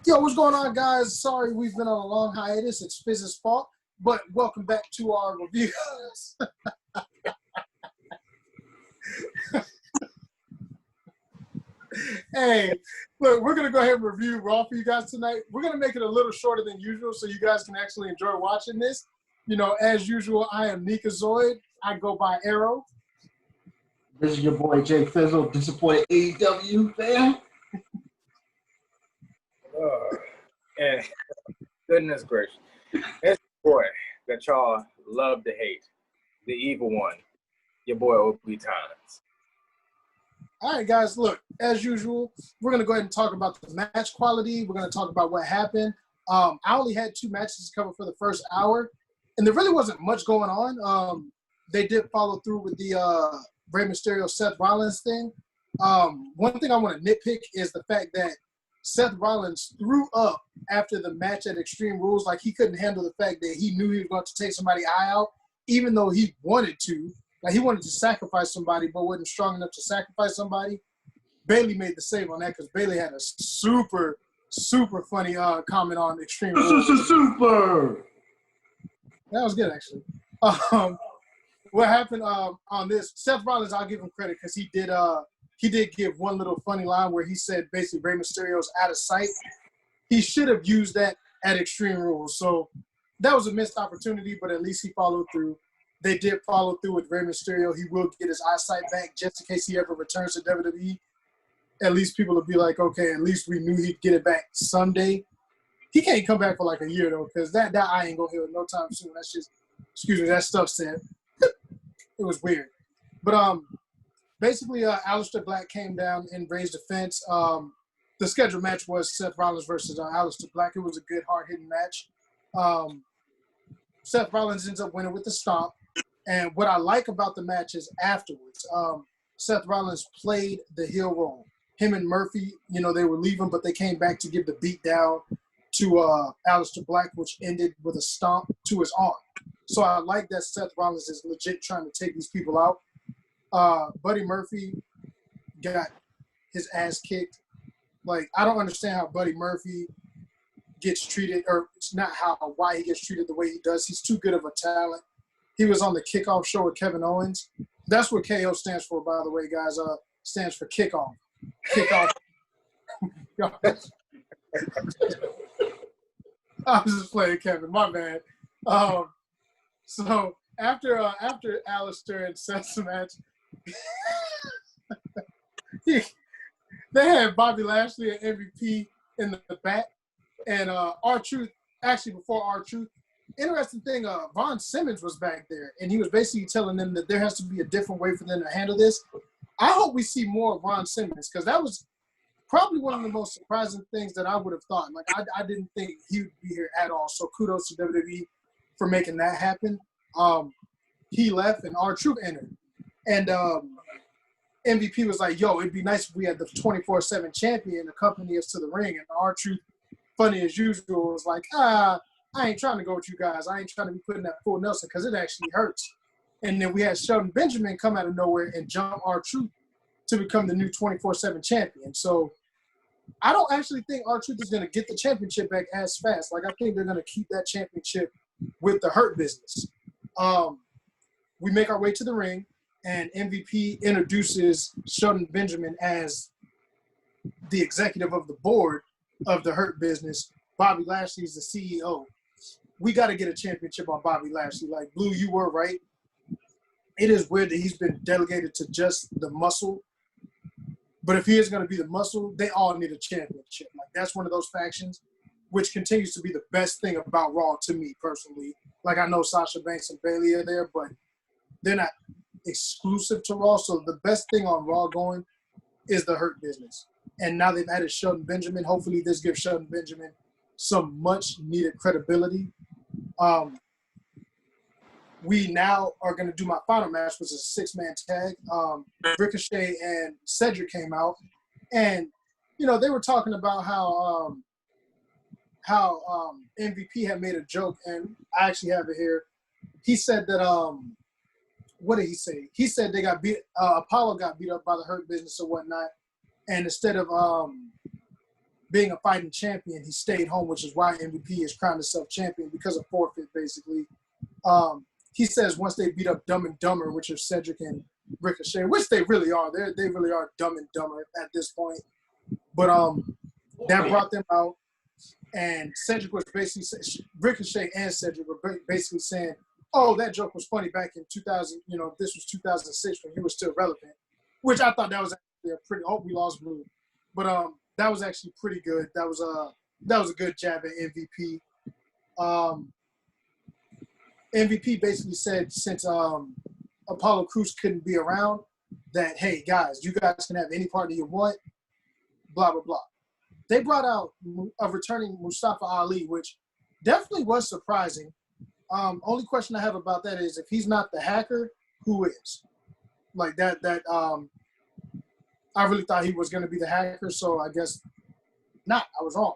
Yo, what's going on, guys? Sorry we've been on a long hiatus. It's Fizz's fault, but welcome back to our reviews. Hey, look, we're going to go ahead and review Raw for you guys tonight. We're going to make it a little shorter than usual so you guys can actually enjoy watching this. You know, as usual, I am Nika Zoid. I go by Arrow. This is your boy Jay Fizzle, disappointed AEW fan. And goodness gracious, it's your boy that y'all love to hate, the evil one, your boy OB Times. All right, guys, look, as usual, we're going to go ahead and talk about the match quality. We're going to talk about what happened. I only had 2 matches to cover for the first hour, and there really wasn't much going on. They did follow through with the Rey Mysterio Seth Rollins thing. One thing I want to nitpick is the fact that Seth Rollins threw up after the match at Extreme Rules. Like, he couldn't handle the fact that he knew he was going to take somebody's eye out, even though he wanted to. Like, he wanted to sacrifice somebody, but wasn't strong enough to sacrifice somebody. Bayley made the save on that because Bayley had a super, super funny comment on Extreme Rules. Super! That was good, actually. What happened on this, Seth Rollins, I'll give him credit because he did give one little funny line where he said basically Rey Mysterio's out of sight. He should have used that at Extreme Rules. So that was a missed opportunity, but at least he followed through. They did follow through with Rey Mysterio. He will get his eyesight back just in case he ever returns to WWE. At least people will be like, okay, at least we knew he'd get it back someday. He can't come back for like a year, though, because that eye ain't going to heal no time soon. That's just, excuse me, that stuff said. It was weird. But basically, Aleister Black came down in Rey's defense. The scheduled match was Seth Rollins versus Aleister Black. It was a good, hard-hitting match. Seth Rollins ends up winning with the stomp. And what I like about the match is afterwards, Seth Rollins played the heel role. Him and Murphy, you know, they were leaving, but they came back to give the beat down to Aleister Black, which ended with a stomp to his arm. So I like that Seth Rollins is legit trying to take these people out. Buddy Murphy got his ass kicked. Like, I don't understand how Buddy Murphy gets treated, or it's not why he gets treated the way he does. He's too good of a talent. He was on the Kickoff show with Kevin Owens. That's what KO stands for, by the way, guys. Stands for kickoff. Kickoff. I was just playing Kevin. My bad. So after Aleister and Seth's match, they had Bobby Lashley and MVP in the back, and R-Truth. Actually, before R-Truth, interesting thing, Von Simmons was back there, and he was basically telling them that there has to be a different way for them to handle this. I hope we see more of Ron Simmons, because that was probably one of the most surprising things that I would have thought. Like, I didn't think he would be here at all. So kudos to WWE for making that happen. He left, and R-Truth entered. And MVP was like, yo, it'd be nice if we had the 24/7 champion accompany us to the ring. And R-Truth, funny as usual, was like, I ain't trying to go with you guys. I ain't trying to be putting that full Nelson because it actually hurts. And then we had Shelton Benjamin come out of nowhere and jump R-Truth to become the new 24/7 champion. So I don't actually think R-Truth is going to get the championship back as fast. Like, I think they're going to keep that championship with the Hurt Business. We make our way to the ring, and MVP introduces Shelton Benjamin as the executive of the board of the Hurt Business. Bobby Lashley is the CEO. We got to get a championship on Bobby Lashley. Like, Blue, you were right. It is weird that he's been delegated to just the muscle. But if he is going to be the muscle, they all need a championship. Like, that's one of those factions, which continues to be the best thing about Raw to me personally. Like, I know Sasha Banks and Bayley are there, but they're not exclusive to Raw. So the best thing on Raw going is the Hurt Business. And now they've added Shelton Benjamin. Hopefully this gives Shelton Benjamin some much-needed credibility. We now are going to do my final match, which is a 6-man tag. Ricochet and Cedric came out. And, you know, they were talking about how MVP had made a joke, and I actually have it here. He said that, what did he say? He said they got beat, Apollo got beat up by the Hurt Business or whatnot. And instead of being a fighting champion, he stayed home, which is why MVP is crowned himself champion because of forfeit, basically. He says once they beat up Dumb and Dumber, which are Cedric and Ricochet, which they really are. They really are Dumb and Dumber at this point. But that brought them out, and Cedric was basically Ricochet and Cedric were basically saying, "Oh, that joke was funny back in 2000. You know, this was 2006 when he was still relevant," which I thought that was actually a pretty. Oh, we lost Blue, but that was actually pretty good. That was a good jab at MVP. MVP basically said since Apollo Crews couldn't be around, that hey guys, you guys can have any partner you want. Blah blah blah. They brought out a returning Mustafa Ali, which definitely was surprising. Only question I have about that is if he's not the hacker, who is? Like that. I really thought he was going to be the hacker, so I guess not. I was wrong.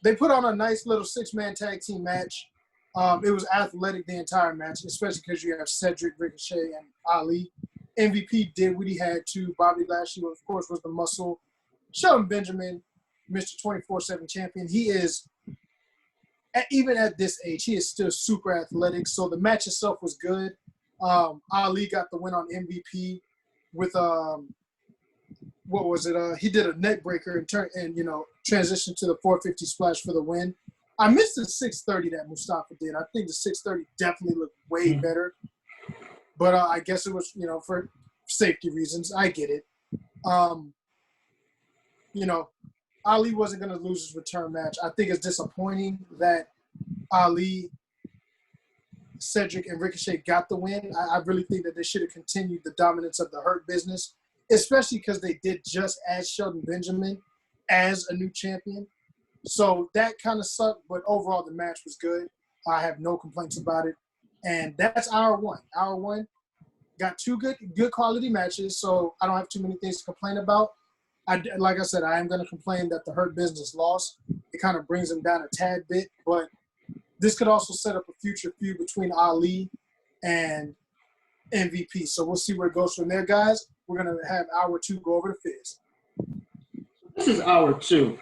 They put on a nice little 6-man tag team match. It was athletic the entire match, especially because you have Cedric, Ricochet, and Ali. MVP did what he had to. Bobby Lashley, of course, was the muscle. Shelton Benjamin, Mr. 24/7 champion. He is, even at this age, he is still super athletic. So the match itself was good. Ali got the win on MVP with what was it? He did a neck breaker and transitioned to the 450 splash for the win. I missed the 630 that Mustafa did. I think the 630 definitely looked way better. But I guess it was, for safety reasons. I get it. Ali wasn't going to lose his return match. I think it's disappointing that Ali, Cedric, and Ricochet got the win. I really think that they should have continued the dominance of the Hurt Business, especially because they did just add Shelton Benjamin as a new champion. So that kind of sucked, but overall the match was good. I have no complaints about it. And that's hour one. Hour one got two good quality matches, so I don't have too many things to complain about. Like I said, I am going to complain that the Hurt Business lost. It kind of brings them down a tad bit, but this could also set up a future feud between Ali and MVP. So we'll see where it goes from there, guys. We're going to have hour two go over to Fizz. This is hour two.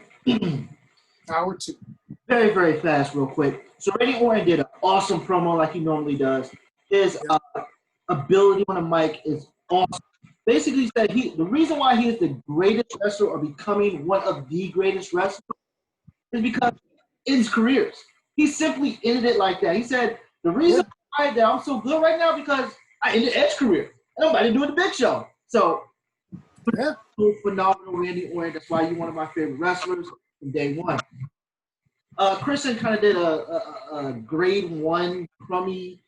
Hour two. Very, very fast, real quick. So Randy Orton did an awesome promo like he normally does. His ability on the mic is awesome. Basically said the reason why he is the greatest wrestler or becoming one of the greatest wrestlers is because in his careers. He simply ended it like that. He said, the reason why that I'm so good right now because I ended Edge's career. Nobody doing the Big Show. So phenomenal Randy Orton. That's why you're one of my favorite wrestlers from day one. Kristen kind of did a grade 1 crummy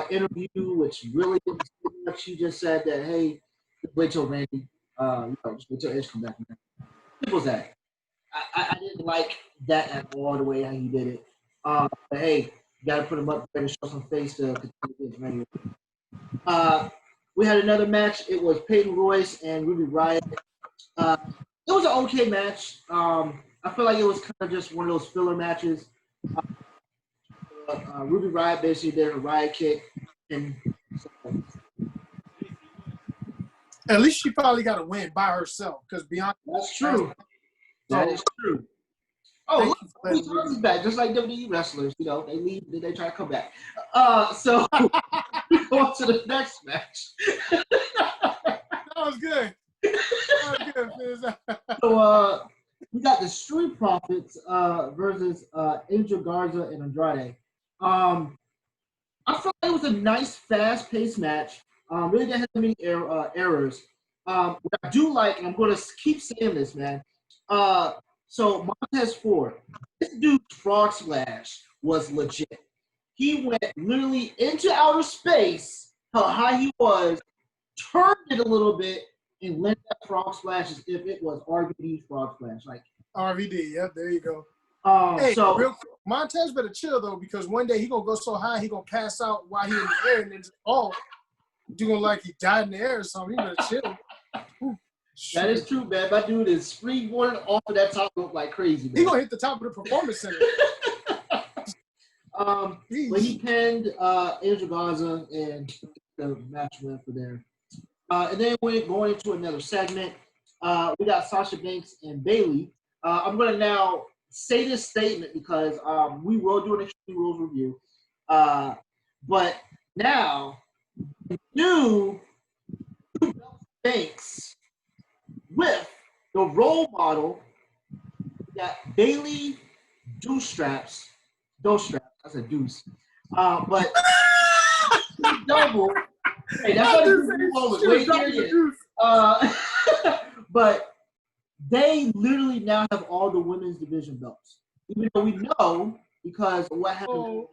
interview, which really didn't say much. She just said that, hey, just wait till Randy, just wait till Edge come back. Simple as that. I didn't like that at all, the way how he did it. But hey, you got to put him up there to show some face to continue against Randy. We had another match. It was Peyton Royce and Ruby Riott. It was an okay match. I feel like it was kind of just one of those filler matches. Ruby Riott basically did a Riott kick. And at least she probably got a win by herself because Bianca. That's true. That is true. Oh, look, he's back, just like WWE wrestlers. They leave, then they try to come back. So we go on to the next match. That was good. So we got the Street Profits versus Angel Garza and Andrade. I feel like it was a nice, fast-paced match. Really didn't have many errors. What I do like, and I'm going to keep saying this, man. So Montez Ford, this dude's frog splash was legit. He went literally into outer space, how high he was, turned it a little bit, and let that frog splash as if it was RVD's frog splash. Like RVD, yep, there you go. Hey, so real quick, Montez better chill though, because one day he gonna go so high he gonna pass out while he in the air and then just doing like he died in the air or something. He better chill. That is true, man. My dude is springboarding off of that top rope like crazy, man. He gonna hit the top of the performance center. But he pinned Angel Garza and the match went for there. And then we're going into another segment. We got Sasha Banks and Bayley I'm going to now say this statement because we will do an Extreme Rules review. But now, new Banks with the role model that Bailey Deuce Straps. That's a deuce. But double. Hey, that's not even was way here yet. But they literally now have all the women's division belts. Even though we know because of what happened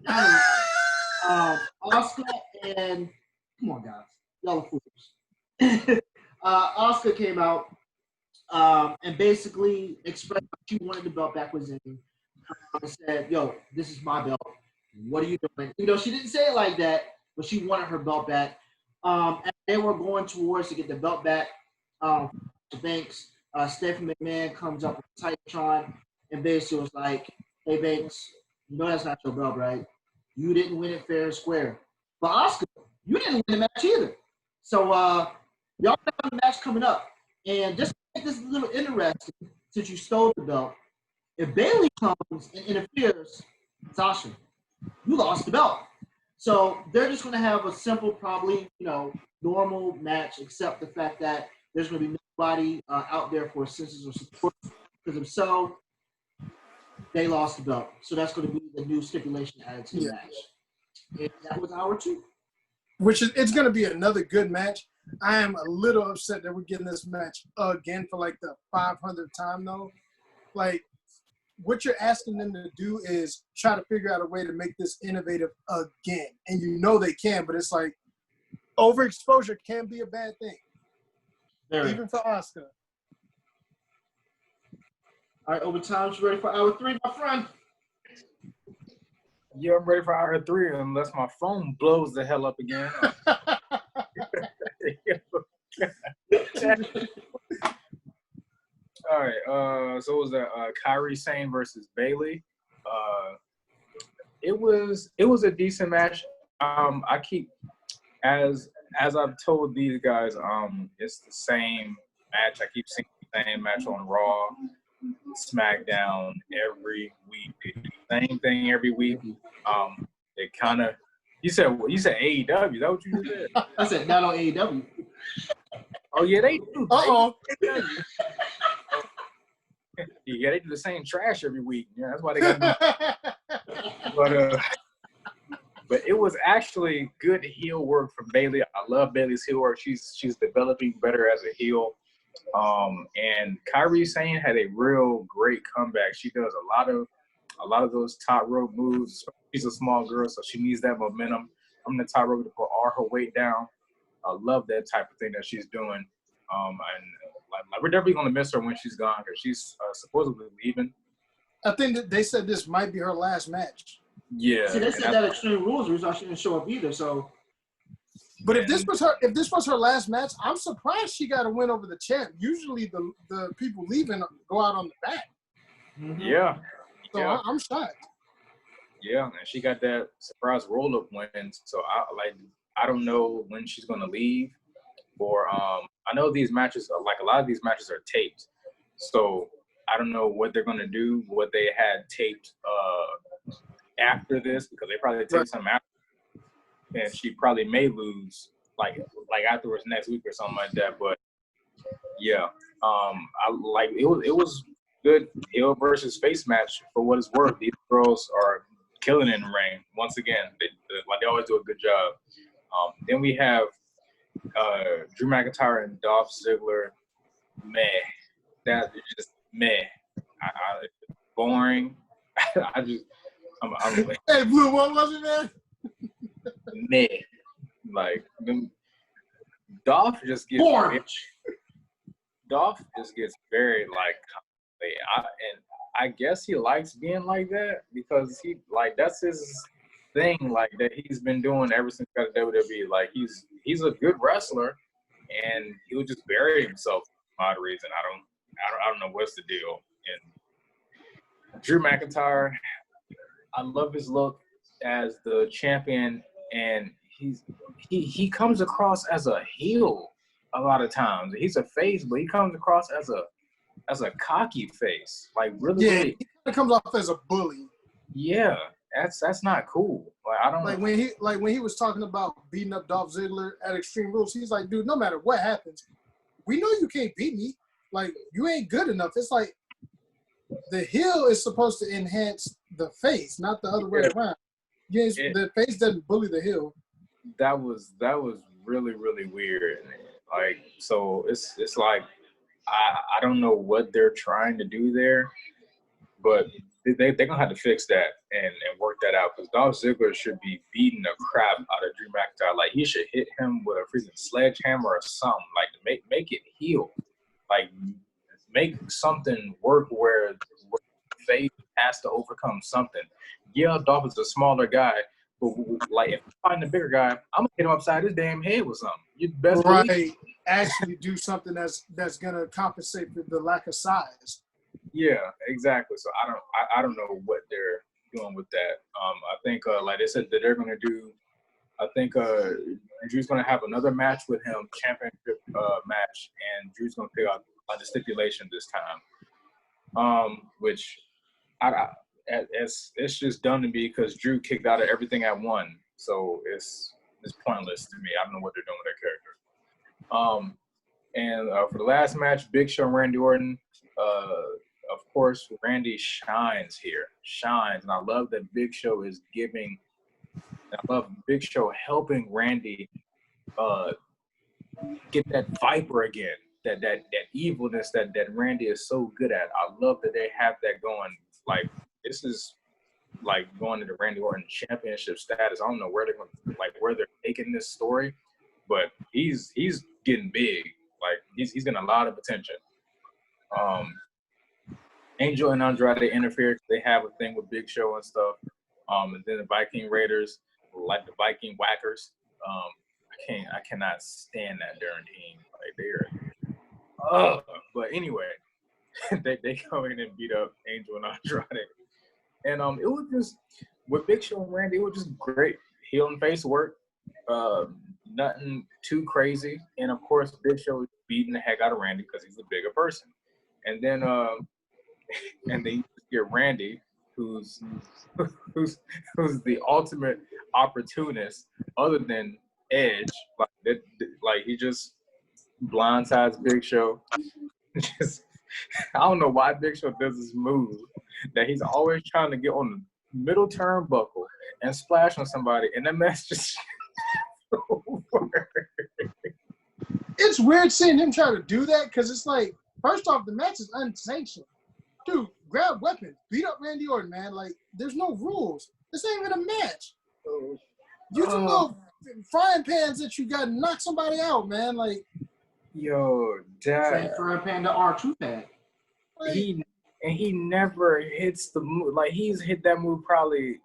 Asuka and come on guys, y'all are fools. Asuka came out and basically expressed she wanted the belt back with Zayn. And said, "Yo, this is my belt. What are you doing?" You know, she didn't say it like that, but she wanted her belt back. And they were going towards to get the belt back. Banks, Stephanie McMahon comes up with Titantron and basically was like, "Hey Banks, you know that's not your belt, right? You didn't win it fair and square. But Asuka, you didn't win the match either. So y'all have a match coming up. And just to make this a little interesting, since you stole the belt, if Bailey comes and interferes, Sasha, you lost the belt. So they're just going to have a simple, probably, normal match, except the fact that there's going to be nobody out there for assistance or support. Because if so, they lost the belt. So that's going to be the new stipulation added to the match. And that was hour 2. It's going to be another good match. I am a little upset that we're getting this match again for like the 500th time, though. Like, what you're asking them to do is try to figure out a way to make this innovative again. And you know they can, but it's like overexposure can be a bad thing. Even for Asuka. All right, overtime. You ready for hour 3, my friend? Yeah, I'm ready for hour 3 unless my phone blows the hell up again. All right, so it was Kairi Sane versus Bailey. It was a decent match. I keep as I've told these guys, it's the same match. I keep seeing the same match on Raw, SmackDown every week. They do the same thing every week. It kind of you said AEW. Is that what you said? I said not on AEW. Oh yeah, they do. Uh-oh. Yeah, they do the same trash every week. Yeah, that's why they got. But it was actually good heel work from Bailey. I love Bailey's heel work. She's developing better as a heel. And Kairi Sane had a real great comeback. She does a lot of those top rope moves. She's a small girl, so she needs that momentum from the top rope to put all her weight down. I love that type of thing that she's doing. And we're definitely gonna miss her when she's gone because she's supposedly leaving. I think that they said this might be her last match. Yeah. See, they said that Extreme Rules result she didn't show up either. So, but if this was her last match, I'm surprised she got a win over the champ. Usually the people leaving go out on the back. mm-hmm. Yeah. So yeah. I'm shocked. Yeah, and she got that surprise roll up win. So I don't know when she's gonna leave. Or I know these matches are a lot of these matches are taped. So I don't know what they're gonna do, what they had taped after this, because they probably taped something after, and she probably may lose like afterwards next week or something like that. But yeah, it was good heel versus face match for what it's worth. These girls are killing in the ring once again. They always do a good job. Then we have Drew McIntyre and Dolph Ziggler. Meh, that is just meh. Boring. I'm like, hey, Blue, what was it, man? Meh. Like, Dolph just gets boring. Dolph just gets very and I guess he likes being like that because that's his thing, like that he's been doing ever since he got to WWE. Like he's a good wrestler, and he'll just bury himself for odd reason. I don't know what's the deal. And Drew McIntyre, I love his look as the champion, and he comes across as a heel a lot of times. He's a face, but he comes across as a as a cocky face. Like really, Yeah, really. he kind of comes off as a bully. Yeah, that's not cool. Like I don't when he was talking about beating up Dolph Ziggler at Extreme Rules, he's like, dude, no matter what happens, we know you can't beat me. Like, you ain't good enough. It's like the heel is supposed to enhance the face, not the other way around. Yes, the face doesn't bully the heel. That was really, really weird. Like, so it's like I don't know what they're trying to do there, but they're gonna have to fix that and work that out, because Dolph Ziggler should be beating the crap out of Drew McIntyre. Like, he should hit him with a freaking sledgehammer or something. Like, to make it heal. Like, make something work where Faith has to overcome something. Yeah, Dolph is a smaller guy, but like, if I'm fighting a bigger guy, I'm gonna hit him upside his damn head with something. You best believe. Actually do something that's gonna compensate for the lack of size. Yeah, exactly. So I don't know what they're doing with that. I think like they said that they're gonna do. I think Drew's gonna have another match with him, championship match, and Drew's gonna pick out like the stipulation this time. Which it's just dumb to me because Drew kicked out of everything at one, so it's pointless to me. I don't know what they're doing with that character. And for the last match, Big Show and Randy Orton. Of course, Randy shines here, and I love that Big Show is giving. I love Big Show helping Randy get that Viper again, that evilness that Randy is so good at. I love that they have that going. Like, this is like going to the Randy Orton championship status. I don't know where they're taking this story, but he's getting big. Like, he's getting a lot of attention. Angel and Andrade interfered. They have a thing with Big Show and stuff. And then the Viking Raiders, like the Viking Whackers. I cannot stand that darn team. Like, they're but anyway, they go in and beat up Angel and Andrade. And it was just, with Big Show and Randy, it was just great heel and face work. Nothing too crazy. And of course, Big Show is beating the heck out of Randy because he's a bigger person. And then and they get Randy, who's the ultimate opportunist, other than Edge. Like he just blindsides Big Show. Just, I don't know why Big Show does this move that he's always trying to get on the middle turnbuckle and splash on somebody, and that match just over. It's weird seeing him try to do that because it's like, first off, the match is unsanctioned. Dude, grab weapons, beat up Randy Orton, man. Like, there's no rules. This ain't even a match. Use some little frying pans that you got and knock somebody out, man. Like, yo, Same frying pan to R2 had. He never hits the move. Like, he's hit that move probably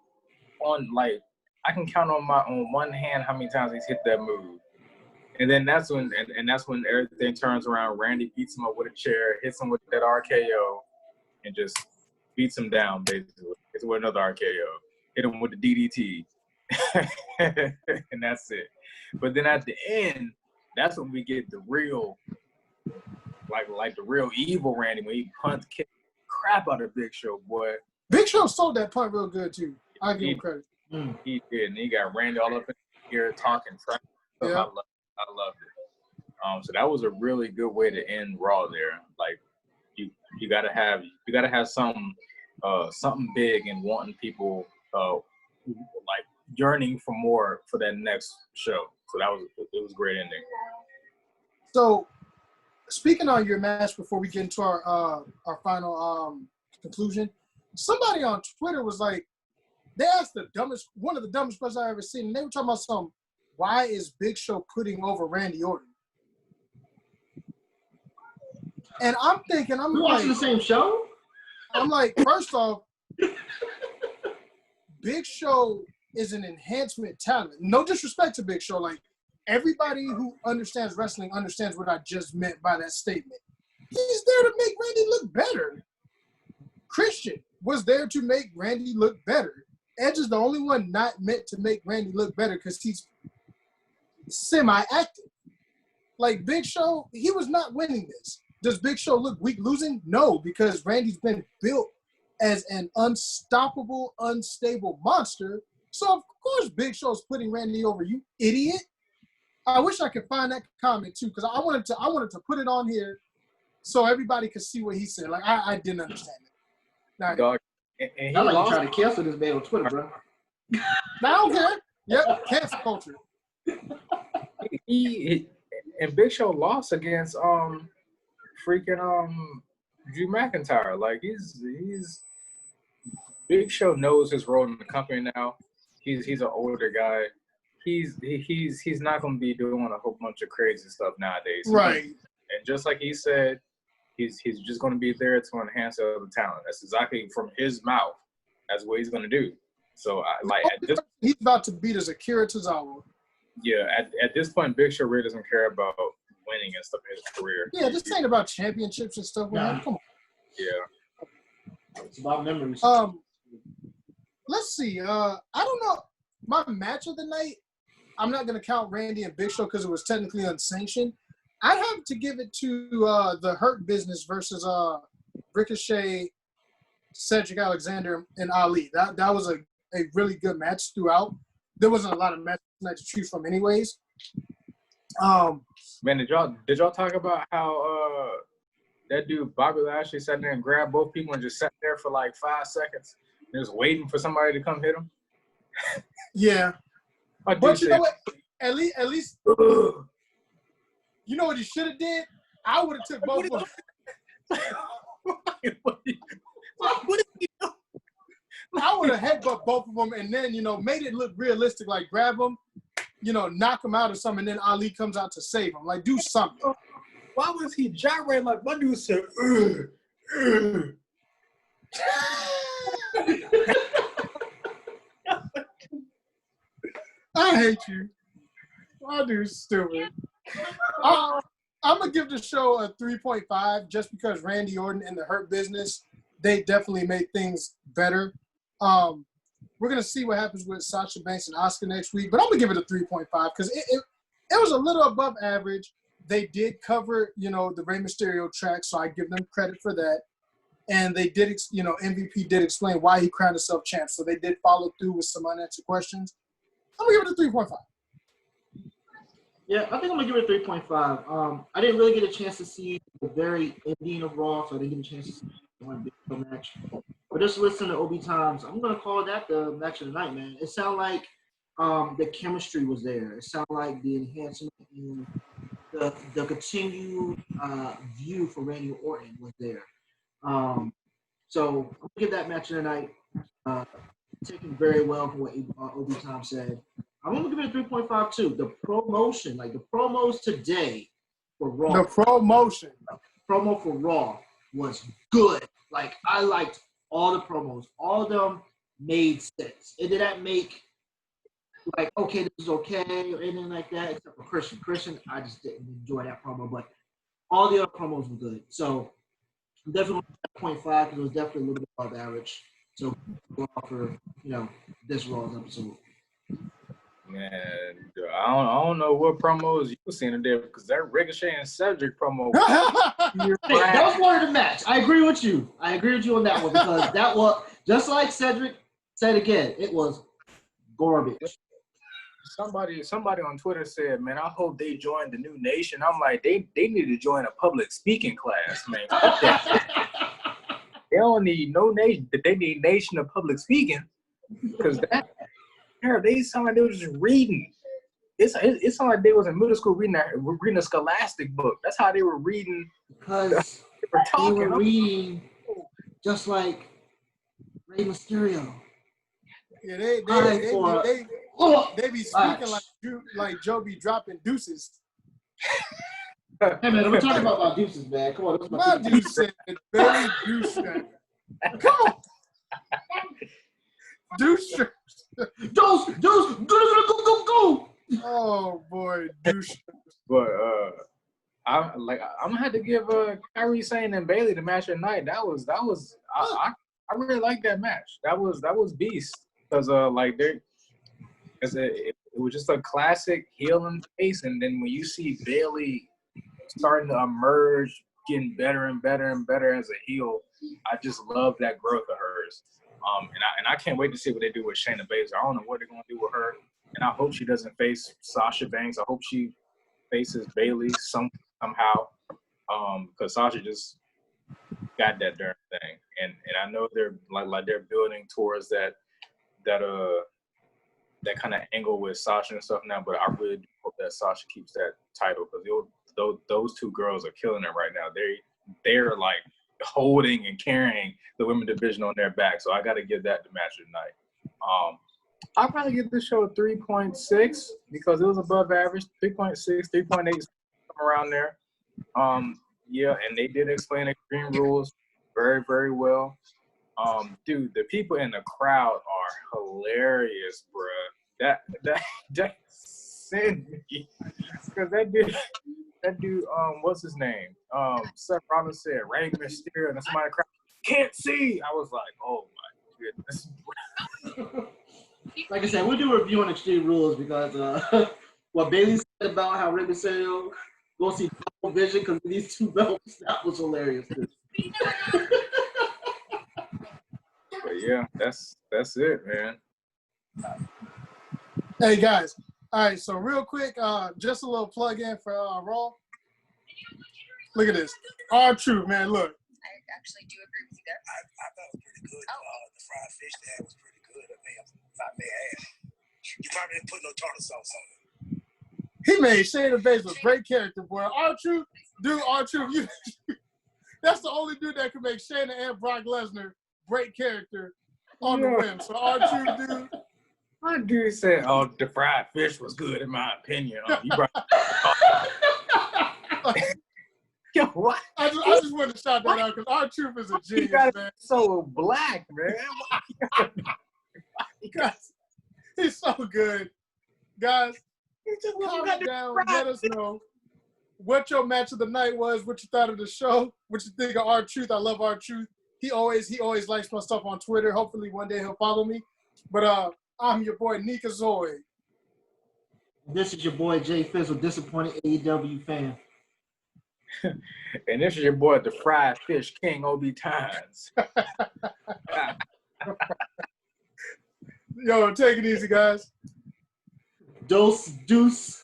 on, like, I can count on one hand how many times he's hit that move. And then that's when everything turns around. Randy beats him up with a chair, hits him with that RKO, and just beats him down, basically. It's with another RKO. Hit him with the DDT. And that's it. But then at the end, that's when we get the real, like the real evil Randy, when he kicked the crap out of Big Show, boy. Big Show sold that punt real good, too. I give him credit. He did. And he got Randy all up in here talking trash. Yeah. I loved it. So that was a really good way to end Raw there. Like, you gotta have something big and wanting people like yearning for more for that next show. So it was a great ending. So, speaking on your match before we get into our final conclusion, somebody on Twitter was like, they asked one of the dumbest questions I've ever seen, and they were talking about why is Big Show putting over Randy Orton? And I'm thinking, we watching the same show? I'm like, first off, Big Show is an enhancement talent. No disrespect to Big Show. Like, everybody who understands wrestling understands what I just meant by that statement. He's there to make Randy look better. Christian was there to make Randy look better. Edge is the only one not meant to make Randy look better because he's semi-active. Like, Big Show, he was not winning this. Does Big Show look weak losing? No, because Randy's been built as an unstoppable, unstable monster. So of course Big Show's putting Randy over, you idiot. I wish I could find that comment too, because I wanted to put it on here so everybody could see what he said. Like I didn't understand it. Now, Dog, and he I like lost. trying to cancel this man on Twitter, bro. I don't care. Yep, cancel culture. He and Big Show lost against freaking Drew McIntyre. Like he's Big Show knows his role in the company now. He's an older guy. He's not gonna be doing a whole bunch of crazy stuff nowadays. Right. And just like he said, he's just gonna be there to enhance the other talent. That's exactly from his mouth. That's what he's gonna do. So he's about to beat us Akira Tozawa. Yeah, at this point, Big Show really doesn't care about winning and stuff in his career. Yeah, this ain't about championships and stuff. Nah. Come on. Yeah. It's about memories. Let's see. I don't know. My match of the night, I'm not going to count Randy and Big Show because it was technically unsanctioned. I'd have to give it to the Hurt Business versus Ricochet, Cedric Alexander, and Ali. That was a really good match throughout. There wasn't a lot of matches to choose from anyways. Man, did y'all talk about how that dude Bobby Lashley sat there and grabbed both people and just sat there for like 5 seconds, just waiting for somebody to come hit him? Yeah, but you know what? At least you know what he should have did? I would have took both of them. What did he do? I would have headbutt both of them and then, made it look realistic, like grab them, knock them out or something, and then Ali comes out to save him. Like, do something. Why was he gyrating like my dude said, I hate you. My dude's stupid. I'm going to give the show a 3.5 just because Randy Orton and the Hurt Business, they definitely made things better. We're going to see what happens with Sasha Banks and Asuka next week, but I'm going to give it a 3.5 because it was a little above average. They did cover, the Rey Mysterio track, so I give them credit for that. And they did, MVP did explain why he crowned himself champ, so they did follow through with some unanswered questions. I'm going to give it a 3.5. Yeah, I think I'm going to give it a 3.5. I didn't really get a chance to see the very ending of Raw, so I didn't get a chance to see one big match. But just listen to Obi Times. I'm going to call that the match of the night, man. It sounded like the chemistry was there. It sounded like the enhancement and the continued view for Randy Orton was there. So I'm going to give that match of the night. Taken very well from what Obi Tom said. I'm going to give it a 3.5 too. The promotion, like the promos today for Raw. The promo for Raw was good. Like, I liked all the promos. All of them made sense. It didn't make, like, okay, this is okay, or anything like that, except for Christian. Christian, I just didn't enjoy that promo, but all the other promos were good. So, I'm definitely 0.5 because it was definitely a little bit above average. So, we'll offer, this Raw's episode. Man, I don't know what promos you were seeing today because that Ricochet and Cedric promo. Hey, that was part of the match. I agree with you. I agree with you on that one because that was, just like Cedric said again, it was garbage. Somebody on Twitter said, man, I hope they join the new nation. I'm like, they need to join a public speaking class, man. They don't need no nation. They need nation of public speaking because they sound like they were just reading. It sounded like they was in middle school reading a Scholastic book. That's how they were reading. Because they were reading just like Rey Mysterio. Yeah, they be speaking like Joe be dropping deuces. Hey man, we're talking about deuces, man. Come on, my dude said very douche. Come on, douche. Deuce, go. Oh boy, douche. But I'm gonna have to give Kyrie Sane and Bailey the match at night. I really like that match. That was beast because it was just a classic heel and face, and then when you see Bailey starting to emerge, getting better and better and better as a heel. I just love that growth of hers. And I can't wait to see what they do with Shayna Baszler. I don't know what they're going to do with her. And I hope she doesn't face Sasha Banks. I hope she faces Bayley somehow. Because Sasha just got that darn thing. And I know they're like they're building towards that kind of angle with Sasha and stuff now, but I really do hope that Sasha keeps that title because those two girls are killing it right now. They're like holding and carrying the women's division on their back. So I got to give that the match of the night. I'll probably give this show a 3.6 because it was above average. 3.6, 3.8, around there. Yeah, and they did explain Extreme Rules very, very well. Dude, the people in the crowd are hilarious, bruh. That sent me because that dude, what's his name? Seth Rollins said Rey Mysterio, and somebody crowd can't see. I was like, oh my goodness. Like I said, we'll do a review on Extreme Rules because what Bailey said about how Rey Mysterio go see double vision because of these two belts, that was hilarious too. But yeah, that's it, man. Hey guys, all right. So real quick, just a little plug in for Raw. Look at this, R-Truth, man. Look. I actually do agree with you there. I thought it was pretty good. The fried fish they had was pretty good. I may add. You probably didn't put no tartar sauce on it. He made Shayna Baszler a great character, boy. R-Truth, dude, R-Truth, that's the only dude that can make Shayna and Brock Lesnar great character on the rim. So R-Truth, dude. My dude said, "Oh, the fried fish was good in my opinion." You brought. Yo, what? I just wanted to shout that out because R-Truth is a genius, man. So black, man. Guys, he's so good. Guys, comment down, let us know what your match of the night was, what you thought of the show, what you think of R-Truth. I love R-Truth. He always likes my stuff on Twitter. Hopefully one day he'll follow me. But I'm your boy Nika Zoid. This is your boy Jay Fizzle, disappointed AEW fan. And this is your boy, the Fried Fish King, Obi Tynes. Yo, take it easy, guys. Deuce.